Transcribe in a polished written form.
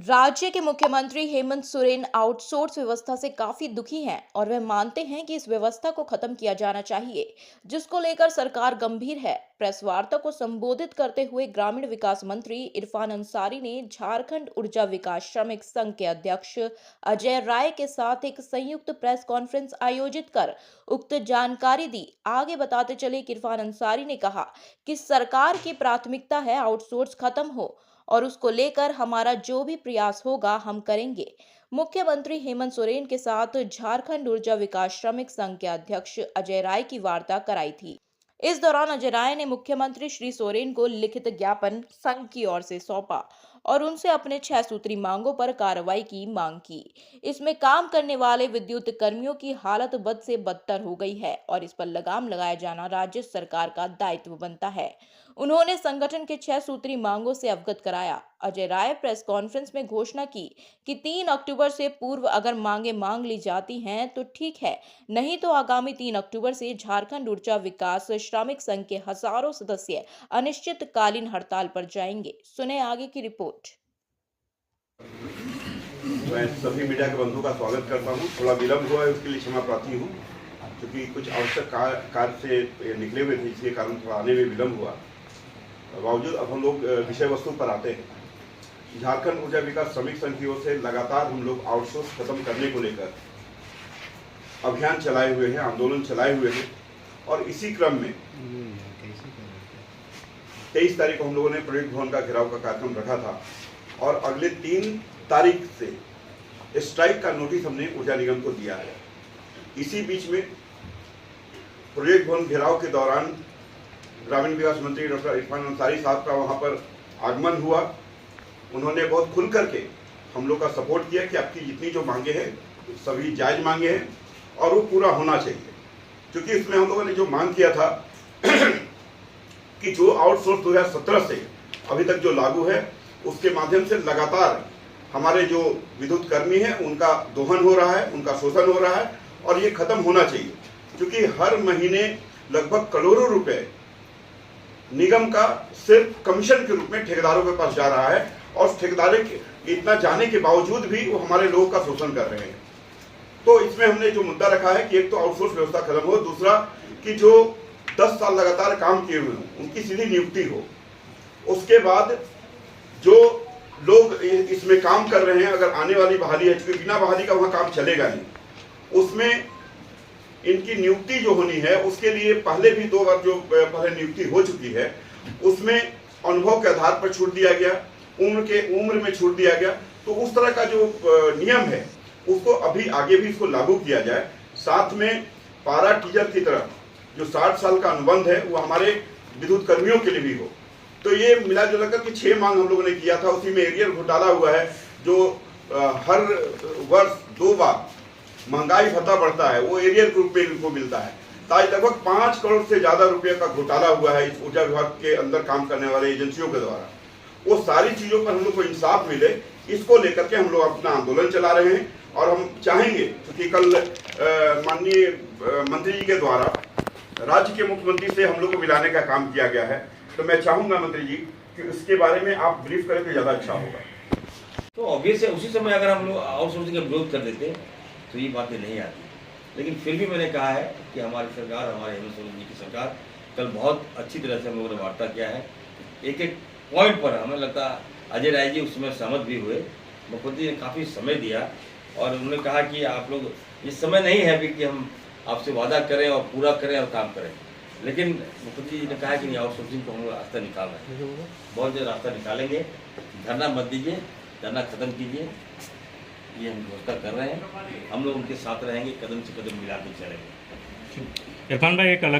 राज्य के मुख्यमंत्री हेमंत सोरेन आउटसोर्स व्यवस्था से काफी दुखी हैं और वह मानते हैं कि इस व्यवस्था को खत्म किया जाना चाहिए, जिसको लेकर सरकार गंभीर है। प्रेस वार्ता को संबोधित करते हुए ग्रामीण विकास मंत्री इरफान अंसारी ने झारखंड ऊर्जा विकास श्रमिक संघ के अध्यक्ष अजय राय के साथ एक संयुक्त प्रेस कॉन्फ्रेंस आयोजित कर उक्त जानकारी दी। आगे बताते चले कि इरफान अंसारी ने कहा कि सरकार की प्राथमिकता है आउटसोर्स खत्म हो और उसको लेकर हमारा जो भी प्रयास होगा हम करेंगे। मुख्यमंत्री हेमंत सोरेन के साथ झारखंड ऊर्जा विकास श्रमिक संघ के अध्यक्ष अजय राय की वार्ता कराई थी। इस दौरान अजय राय ने मुख्यमंत्री श्री सोरेन को लिखित ज्ञापन संघ की ओर से सौंपा और उनसे अपने 6 सूत्री मांगों पर कार्रवाई की मांग की। इसमें काम करने वाले विद्युत कर्मियों की हालत बद से बदतर हो गई है और इस पर लगाम लगाया जाना राज्य सरकार का दायित्व बनता है। उन्होंने संगठन के 6 सूत्री मांगों से अवगत कराया। अजय राय प्रेस कॉन्फ्रेंस में घोषणा की कि 3 अक्टूबर से पूर्व अगर मांगे मांग ली जाती हैं तो ठीक है, नहीं तो आगामी 3 अक्टूबर से झारखंड ऊर्जा विकास श्रमिक संघ के हजारों सदस्य अनिश्चितकालीन हड़ताल पर जाएंगे। सुने आगे की रिपोर्ट। मैं सभी मीडिया के बंधुओं का स्वागत करता हूं। थोड़ा विलंब हुआ है, उसके लिए क्षमा प्रार्थी हूं, क्योंकि कुछ आवश्यक कार्य से निकले हुए थे, इसके कारण थोड़ा आने में विलंब हुआ। बावजूद अब हम लोग विषय वस्तु पर आते हैं। झारखंड ऊर्जा विकास श्रमिक संघ की ओर से लगातार हम लोग आउटसोर्स खत्म करने को लेकर अभियान चलाए हुए हैं, आंदोलन चलाए हुए हैं और इसी क्रम में 23 तारीख को हम लोगों ने प्रोजेक्ट भवन का घेराव का कार्यक्रम रखा था और अगले 3 तारीख से स्ट्राइक का नोटिस हमने ऊर्जा निगम को दिया है। इसी बीच में प्रोजेक्ट भवन घेराव के दौरान ग्रामीण विकास मंत्री डॉक्टर इरफान अंसारी साहब का वहां पर आगमन हुआ। उन्होंने बहुत खुल करके हम लोग का सपोर्ट किया कि आपकी जितनी जो मांगे हैं सभी जायज मांगे हैं और वो पूरा होना चाहिए, क्योंकि इसमें हम लोगों ने जो मांग किया था कि जो आउटसोर्स 2017 से अभी तक जो लागू है उसके माध्यम से लगातार हमारे जो विद्युत कर्मी हैं उनका दोहन हो रहा है, उनका शोषण हो रहा है और ये खत्म होना चाहिए, क्योंकि हर महीने लगभग करोड़ों रुपए निगम का सिर्फ कमीशन के रूप में ठेकेदारों के पास जा रहा है और ठेकेदारों के इतना जाने के बावजूद भी वो हमारे लोगों का शोषण कर रहे हैं। तो इसमें हमने जो मुद्दा रखा है कि एक तो आउटसोर्स व्यवस्था खत्म हो, दूसरा कि जो 10 साल लगातार काम किए हुए हों उनकी सीधी नियुक्ति हो। उसके बाद जो लोग इसमें काम कर रहे हैं, अगर आने वाली बहाली है, क्योंकि बिना बहाली का वहां काम चलेगा नहीं, उसमें इनकी नियुक्ति जो होनी है उसके लिए पहले भी 2 बार जो पहले नियुक्ति हो चुकी है उसमें अनुभव के आधार पर छूट दिया गया, उम्र में छूट दिया गया। तो उस तरह का जो नियम है उसको अभी आगे भी इसको लागू किया जाए। साथ में पारा टीचर की तरह जो 60 साल का अनुबंध है वो हमारे विद्युत कर्मियों के लिए भी हो। तो ये मिला जुला कर 6 मांग हम लोगों ने किया था। उसी में एरियर घोटाला हुआ है, जो हर वर्ष 2 बार महंगाई भत्ता बढ़ता है वो एरियर ग्रुप में इनको मिलता है। ताकि लगभग 5 करोड़ से ज्यादा रुपये का घोटाला हुआ है इस ऊर्जा विभाग के अंदर काम करने वाले एजेंसियों के द्वारा। वो सारी चीजों पर हम लोग को इंसाफ मिले, इसको लेकर के हम लोग अपना आंदोलन चला रहे हैं। और हम चाहेंगे, क्योंकि कल माननीय मंत्री जी के द्वारा राज्य के मुख्यमंत्री से हम लोग को मिलाने का काम किया गया है, तो मैं चाहूंगा मंत्री जी कि इसके बारे में आप ब्रीफ करें तो ज्यादा अच्छा होगा। तो ऑब्वियस है, उसी समय अगर हम लोग आउटसोर्सिंग का विरोध कर देते तो ये बातें नहीं आती। लेकिन फिर भी मैंने कहा है कि हमारी सरकार, हमारे हेमंत सोरेन जी की सरकार कल बहुत अच्छी तरह से हम लोगों ने वार्ता किया है। एक एक पॉइंट पर हमें लगता अजय राय जी उसमें सहमत भी हुए। मुख्यमंत्री ने काफ़ी समय दिया और उन्होंने कहा कि आप लोग, इस समय नहीं है भी कि हम आपसे वादा करें और पूरा करें और काम करें, लेकिन मुख्यमंत्री जी ने कहा कि नहीं, आउटसोर्सिंग को हम लोग रास्ता निकाल रहे हैं, बहुत जल्द रास्ता निकालेंगे। धरना मत दीजिए, धरना खत्म कीजिए, ये हम घोषणा कर रहे हैं। हम लोग उनके साथ रहेंगे, कदम से कदम मिला के चलेंगे। इरफान भाई, एक अलग